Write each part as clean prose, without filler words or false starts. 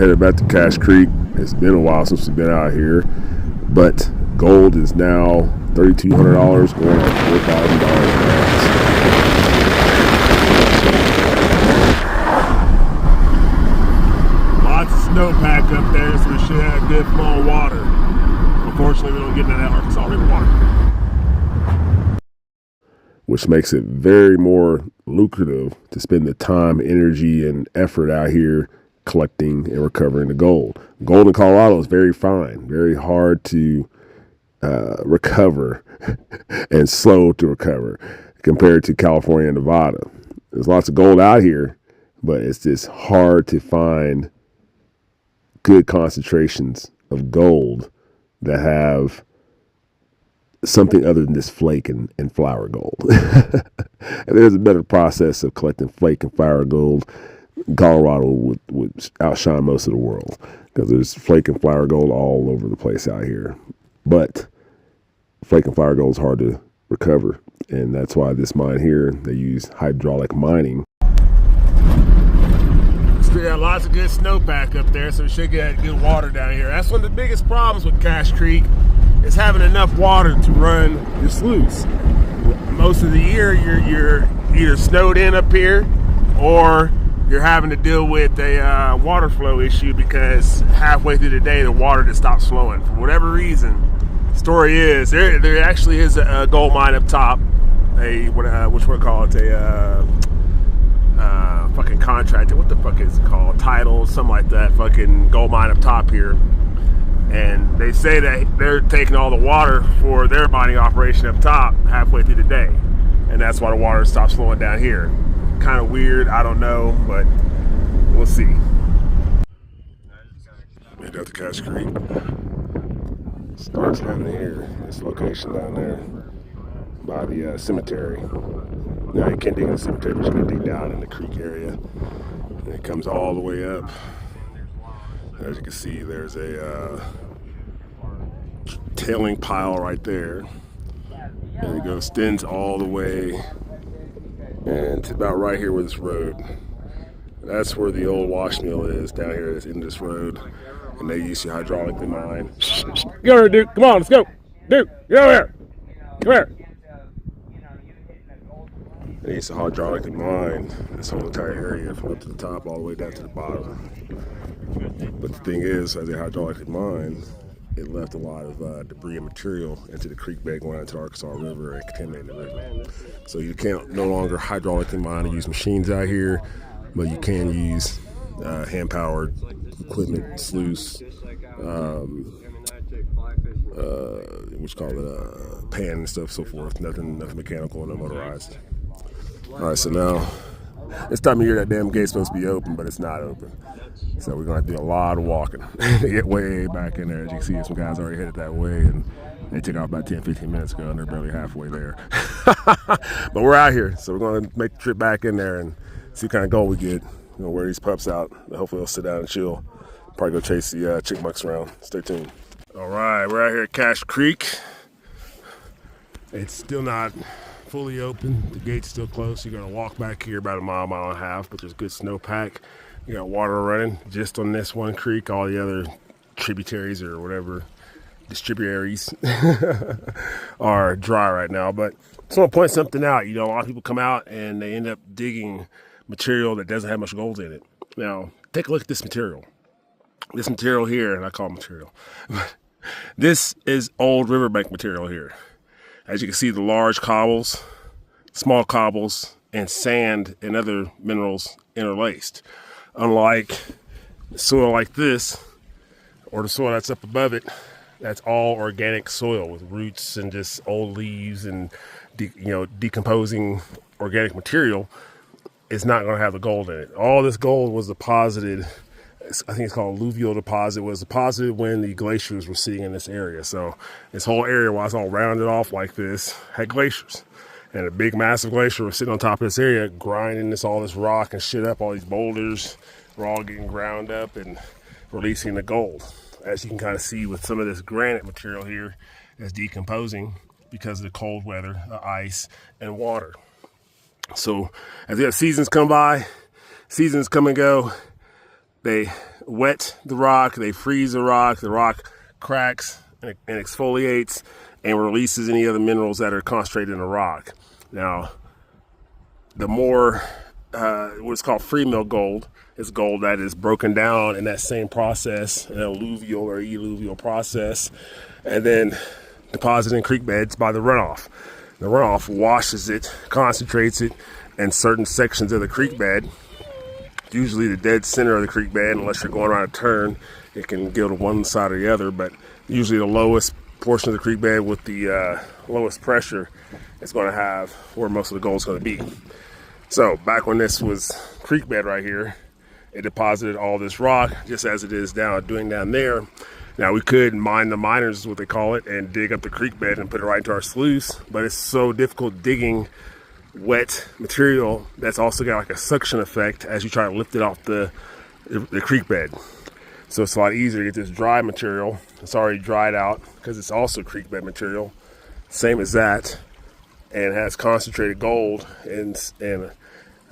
headed back to Cache Creek. It's been a while since we've been out here, but gold is now $3,200, going on $4,000. Lots of snowpack up there, so we should have good flow of water. Unfortunately, we don't get into that Arkansas River water, which makes it very more lucrative to spend the time, energy, and effort out here collecting and recovering the gold. Gold in Colorado is very fine, very hard to recover and slow to recover compared to California and Nevada. There's lots of gold out here, but it's just hard to find good concentrations of gold that have something other than this flake and flour gold. And there's a better process of collecting flake and flour gold. Colorado would outshine most of the world because there's flake and flour gold all over the place out here. But flake and flour gold is hard to recover, and that's why this mine here, they use hydraulic mining. Still got lots of good snowpack up there, so we should get good water down here. That's one of the biggest problems with Cache Creek, is having enough water to run your sluice. Most of the year you're either snowed in up here, or you're having to deal with a water flow issue because halfway through the day the water just stops flowing for whatever reason. Story is there actually is a gold mine up top, which we'll call it a fucking contractor. What the fuck is it called? Title, something like that. Fucking gold mine up top here. And they say that they're taking all the water for their mining operation up top halfway through the day. And that's why the water stops flowing down here. Kind of weird, I don't know, but we'll see. Made out to Cache Creek. Starts down here, this location down there by the cemetery. Now you can't dig in the cemetery, but you can dig down in the creek area. And it comes all the way up. As you can see, there's a tailing pile right there. And it goes, extends all the way, and to about right here where this road. That's where the old wash mill is, down here in this road. And they used to hydraulically mine. Get over here, Duke. Come on, let's go. Duke, get over here. Come here. They used to hydraulically mine this whole entire area from up to the top all the way down to the bottom. But the thing is, as they hydraulically mined, it left a lot of debris and material into the creek bed going out to the Arkansas River and contaminating the river. So you can't no longer hydraulically mine and use machines out here, but you can use hand-powered equipment, sluice, what's called it, pan and stuff, so forth. Nothing mechanical, no motorized. All right, so now this time of year that damn gate's supposed to be open, but it's not open. So we're gonna have to do a lot of walking to get way back in there. As you can see, some guys already headed that way, and they took off about 10-15 minutes ago, and they're barely halfway there. But we're out here, so we're gonna make the trip back in there and see what kind of gold we get. We're gonna wear these pups out. Hopefully they'll sit down and chill. Probably go chase the chickmucks around. Stay tuned. All right, we're out here at Cache Creek. It's still not fully open. The gate's still closed. You're gonna walk back here about a mile and a half, but there's good snowpack. You got water running just on this one creek. All the other tributaries or whatever, distributaries are dry right now. But I just want to point something out. You know, a lot of people come out and they end up digging material that doesn't have much gold in it. Now, take a look at this material. This material here, and I call it material. This is old riverbank material here. As you can see, the large cobbles, small cobbles, and sand and other minerals interlaced. Unlike soil like this, or the soil that's up above it, that's all organic soil with roots and just old leaves and decomposing organic material. It's not going to have the gold in it. All this gold was deposited, I think it's called alluvial deposit, was deposited when the glaciers were sitting in this area. So this whole area, while it's all rounded off like this, had glaciers. And a big massive glacier was sitting on top of this area, grinding all this rock and shit up. All these boulders were all getting ground up and releasing the gold. As you can kind of see with some of this granite material here that's decomposing because of the cold weather, the ice, and water. So as the seasons come by, seasons come and go, wet the rock, they freeze the rock cracks and exfoliates and releases any other minerals that are concentrated in the rock. Now, the more what's called free mill gold is gold that is broken down in that same process, an alluvial or eluvial process, and then deposited in creek beds by the runoff. The runoff washes it, concentrates it in certain sections of the creek bed, usually the dead center of the creek bed. Unless you're going around a turn, it can go to one side or the other, but usually the lowest portion of the creek bed with the lowest pressure is going to have where most of the gold is going to be. So back when this was creek bed right here, it deposited all this rock just as it is doing down there. Now we could mine the miners, is what they call it, and dig up the creek bed and put it right into our sluice, but it's so difficult digging wet material that's also got like a suction effect as you try to lift it off the creek bed. So it's a lot easier to get this dry material. It's already dried out because it's also creek bed material, same as that, and has concentrated gold and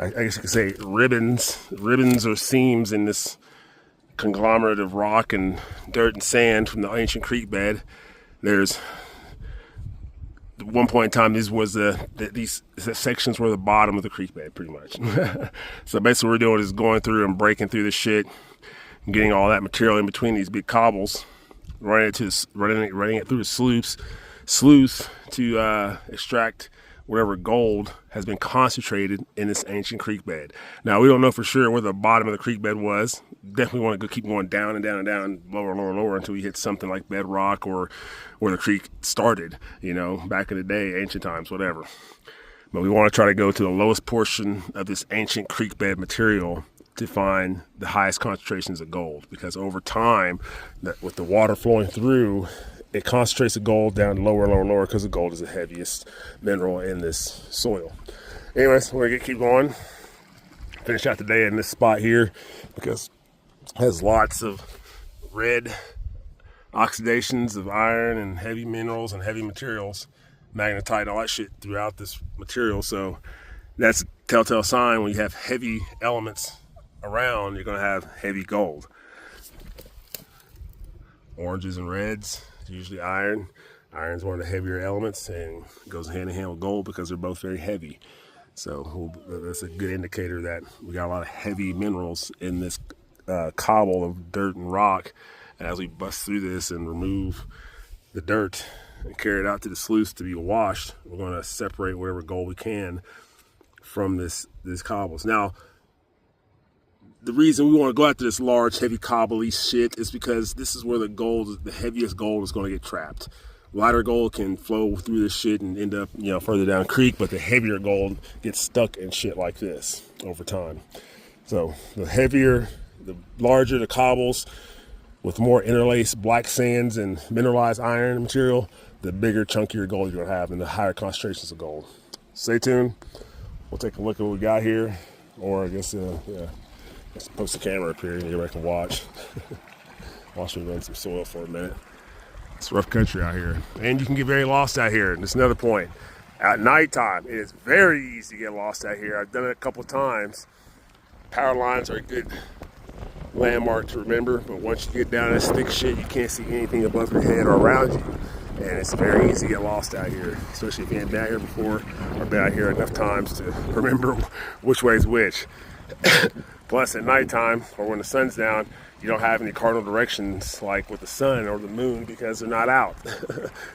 I guess you could say ribbons or seams in this conglomerate of rock and dirt and sand from the ancient creek bed. There's at one point in time, these sections were the bottom of the creek bed, pretty much. So basically what we're doing is going through and breaking through the shit and getting all that material in between these big cobbles, running it through the sluice to extract whatever gold has been concentrated in this ancient creek bed. Now, we don't know for sure where the bottom of the creek bed was. Definitely want to keep going down and down and down, lower until we hit something like bedrock or where the creek started, back in the day, ancient times, whatever. But we want to try to go to the lowest portion of this ancient creek bed material to find the highest concentrations of gold, because over time, with the water flowing through, it concentrates the gold down lower because the gold is the heaviest mineral in this soil. Anyways, we're gonna keep going. Finish out the day in this spot here because it has lots of red oxidations of iron and heavy minerals and heavy materials, magnetite and all that shit throughout this material. So that's a telltale sign when you have heavy elements around, you're gonna have heavy gold. Oranges and reds, usually iron. Iron's one of the heavier elements and goes hand in hand with gold because they're both very heavy. So that's a good indicator that we got a lot of heavy minerals in this cobble of dirt and rock. And as we bust through this and remove the dirt and carry it out to the sluice to be washed, we're going to separate whatever gold we can from these cobbles. Now, the reason we want to go after this large, heavy, cobbly shit is because this is where the heaviest gold is going to get trapped. Lighter gold can flow through this shit and end up, further down creek, but the heavier gold gets stuck in shit like this over time. So the larger the cobbles with more interlaced black sands and mineralized iron material, the bigger, chunkier gold you're going to have and the higher concentrations of gold. Stay tuned. We'll take a look at what we got here, or I guess, let's post the camera up here and everybody can watch. Watch me run some soil for a minute. It's rough country out here. And you can get very lost out here. And that's another point. At nighttime, it is very easy to get lost out here. I've done it a couple times. Power lines are a good landmark to remember, but once you get down this thick shit, you can't see anything above your head or around you. And it's very easy to get lost out here, especially if you ain't been out here before or been out here enough times to remember which way is which. Plus, at nighttime, or when the sun's down, you don't have any cardinal directions like with the sun or the moon because they're not out.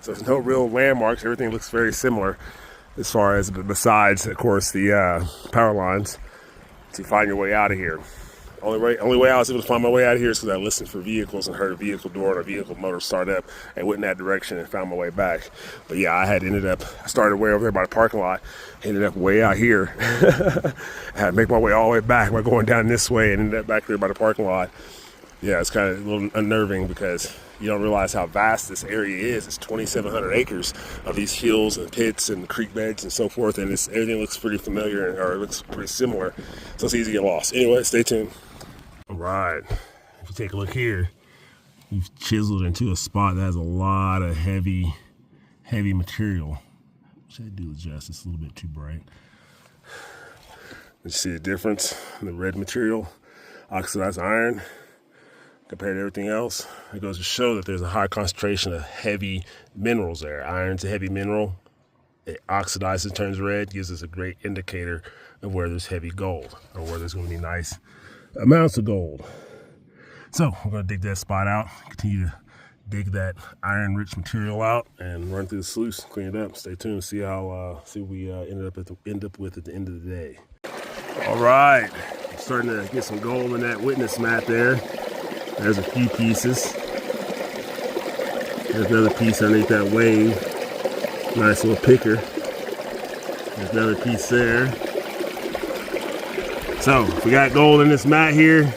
So there's no real landmarks. Everything looks very similar as far as, besides, of course, the power lines to find your way out of here. Only way I was able to find my way out of here is because I listened for vehicles and heard a vehicle door and a vehicle motor start up and went in that direction and found my way back. But yeah, I started way over there by the parking lot, ended up way out here. I had to make my way all the way back by going down this way and ended up back there by the parking lot. Yeah, it's kind of a little unnerving because you don't realize how vast this area is. It's 2,700 acres of these hills and pits and creek beds and so forth, and everything looks pretty familiar, or it looks pretty similar, so it's easy to get lost. Anyway, stay tuned. All right, if you take a look here, we've chiseled into a spot that has a lot of heavy material. Which I do adjust, it's a little bit too bright. You see the difference in the red material, oxidized iron, compared to everything else. It goes to show that there's a high concentration of heavy minerals there. Iron's a heavy mineral. It oxidizes, turns red, gives us a great indicator of where there's heavy gold or where there's going to be nice amounts of gold. So we're going to dig that spot out, continue to dig that iron-rich material out, and run through the sluice, clean it up. Stay tuned, see how see what we end up with at the end of the day. All right, I'm starting to get some gold in that witness mat there. There's a few pieces. There's another piece underneath that wave. Nice little picker. There's another piece there. So we got gold in this mat here.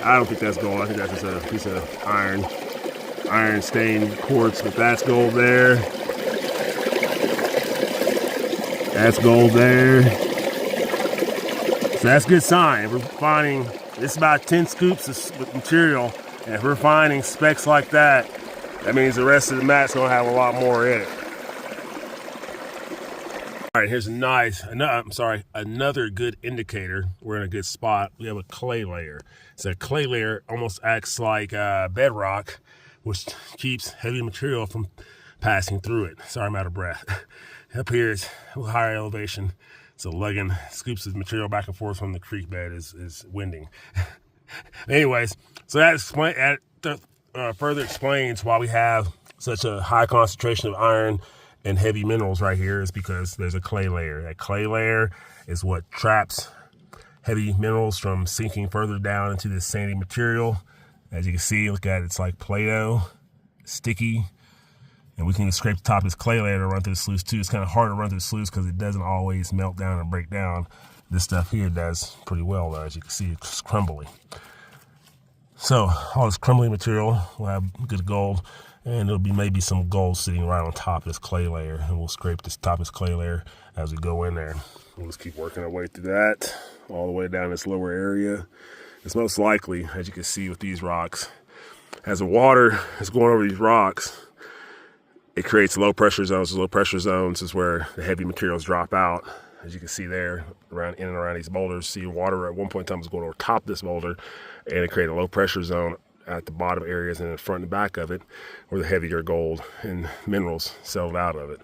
I don't think that's gold. I think that's just a piece of iron stained quartz, but that's gold there. That's gold there. So that's a good sign. If we're finding, this is about 10 scoops of material, and if we're finding specks like that, that means the rest of the mat's gonna have a lot more in it. All right, here's another good indicator. We're in a good spot. We have a clay layer. So a clay layer almost acts like bedrock, which keeps heavy material from passing through it. Sorry, I'm out of breath. Up here is a higher elevation, so lugging scoops of material back and forth from the creek bed is winding. Anyways, so that further explains why we have such a high concentration of iron and heavy minerals right here, is because there's a clay layer. That clay layer is what traps heavy minerals from sinking further down into this sandy material. As you can see, look at it, it's like Play-Doh, sticky, and we can scrape the top of this clay layer to run through the sluice too. It's kind of hard to run through the sluice because it doesn't always melt down and break down. This stuff here does pretty well though. As you can see, it's crumbly. So all this crumbly material will have good gold, and there'll be maybe some gold sitting right on top of this clay layer, and we'll scrape this top of this clay layer as we go in there. We'll just keep working our way through that, all the way down this lower area. It's most likely, as you can see with these rocks, as the water is going over these rocks, it creates low pressure zones. Low pressure zones is where the heavy materials drop out. As you can see there, in and around these boulders, see water at one point in time was going over top of this boulder, and it created a low pressure zone at the bottom areas and in the front and back of it, where the heavier gold and minerals settled out of it.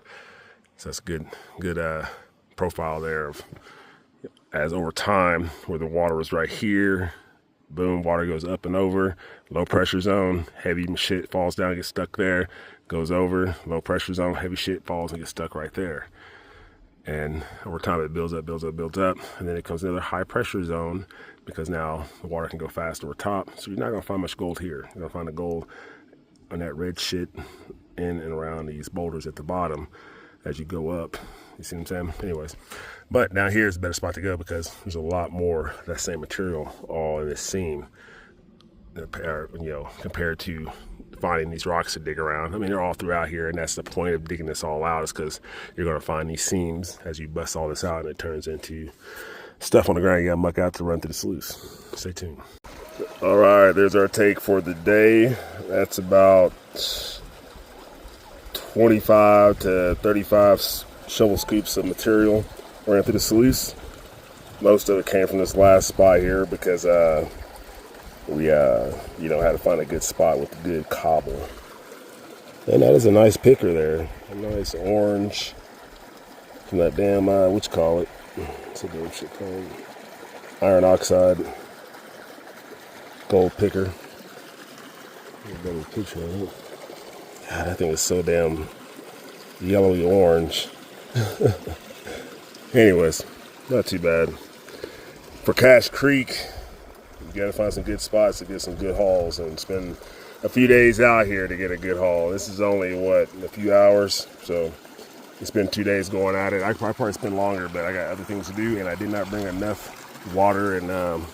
So that's a good profile there of, as over time, where the water was right here, boom, water goes up and over, low pressure zone, heavy shit falls down, gets stuck there, goes over, low pressure zone, heavy shit falls and gets stuck right there. And over time it builds up, and then it comes another high pressure zone, because now the water can go fast over top. So you're not gonna find much gold here. You're gonna find the gold on that red shit in and around these boulders at the bottom as you go up. You see what I'm saying? Anyways, but now here's a better spot to go, because there's a lot more of that same material all in this seam, compared to finding these rocks to dig around. I mean, they're all throughout here, and that's the point of digging this all out, is because you're going to find these seams as you bust all this out, and it turns into stuff on the ground you got to muck out to run through the sluice. Stay tuned. All right, there's our take for the day. That's about 25 to 35 shovel scoops of material ran through the sluice. Most of it came from this last spot here, because we had to find a good spot with a good cobble. And that is a nice picker there. A nice orange from that damn, what you call it? What's the damn shit called? Iron oxide gold picker. A better picture of it. God, that thing is so damn yellowy orange. Anyways, not too bad. For Cache Creek, you gotta find some good spots to get some good hauls, and spend a few days out here to get a good haul. This is only, what, a few hours, so it's been 2 days going at it. I could probably spend longer, but I got other things to do, and I did not bring enough water and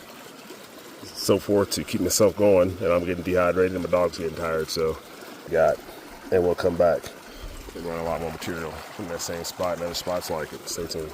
so forth to keep myself going, and I'm getting dehydrated and my dog's getting tired, so and we'll come back and run a lot more material from that same spot and other spots like it. Stay tuned.